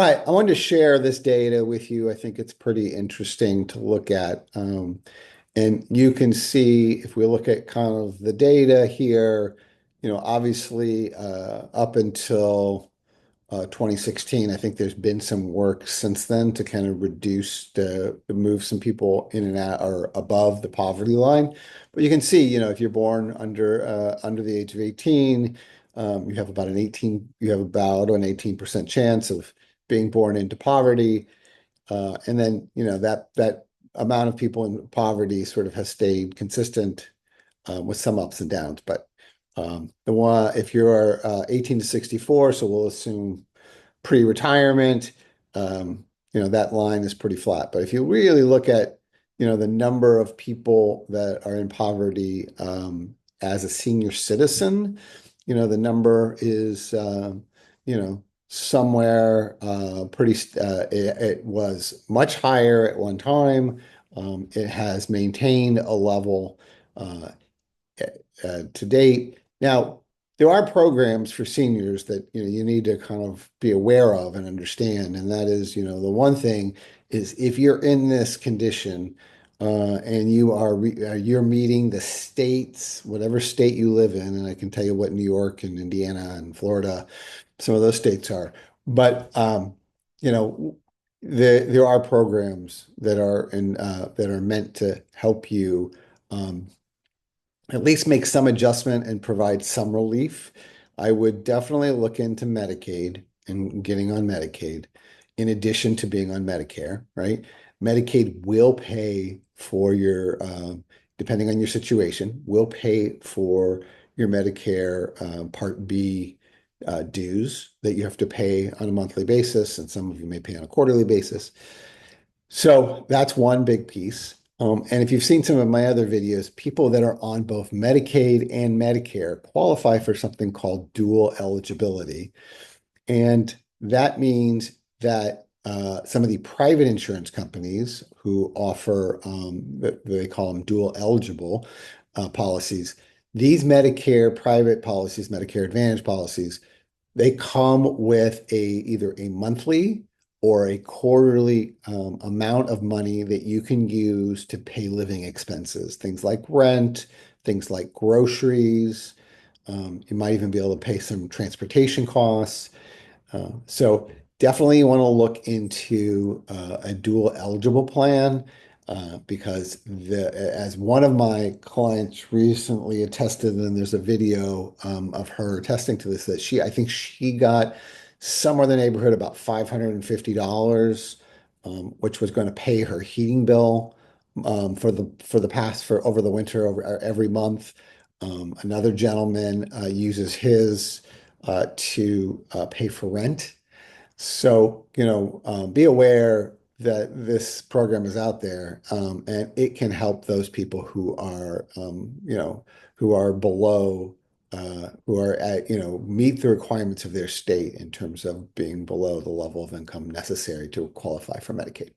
All right, I wanted to share this data with you. I think it's pretty interesting to look at. And you can see if we look at kind of the data here, obviously up until 2016, I think there's been some work since then to kind of to move some people in and out or above the poverty line. But you can see, if you're born under the age of 18, you have about an 18% chance of being born into poverty. And then, that amount of people in poverty sort of has stayed consistent with some ups and downs. But if you're 18 to 64, so we'll assume pre-retirement, that line is pretty flat. But if you really look at, the number of people that are in poverty as a senior citizen, the number is, somewhere it was much higher at one time. It has maintained a level uh, to date. Now, there are programs for seniors that you need to kind of be aware of and understand, and that is, the one thing is if you're in this condition and you're meeting the states, whatever state you live in, and I can tell you what New York and Indiana and Florida, some of those states are, but you know, there are programs that are meant to help you. Um, at least make some adjustment and provide some relief. I would definitely look into Medicaid and getting on Medicaid in addition to being on Medicare, right? Medicaid will pay for depending on your situation, will pay for your Medicare Part B dues that you have to pay on a monthly basis, and some of you may pay on a quarterly basis. So that's one big piece. And if you've seen some of my other videos, people that are on both Medicaid and Medicare qualify for something called dual eligibility. And that means that some of the private insurance companies who offer, they call them dual eligible policies, these Medicare private policies, Medicare Advantage policies, they come with either a monthly or a quarterly amount of money that you can use to pay living expenses, things like rent, things like groceries. You might even be able to pay some transportation costs. So definitely you want to look into a dual eligible plan because as one of my clients recently attested, and there's a video of her attesting to this, that I think she got somewhere in the neighborhood about $550, which was going to pay her heating bill for over the winter over every month. Another gentleman uses his to pay for rent. So, be aware that this program is out there, and it can help those people who are below, who are meet the requirements of their state in terms of being below the level of income necessary to qualify for Medicaid.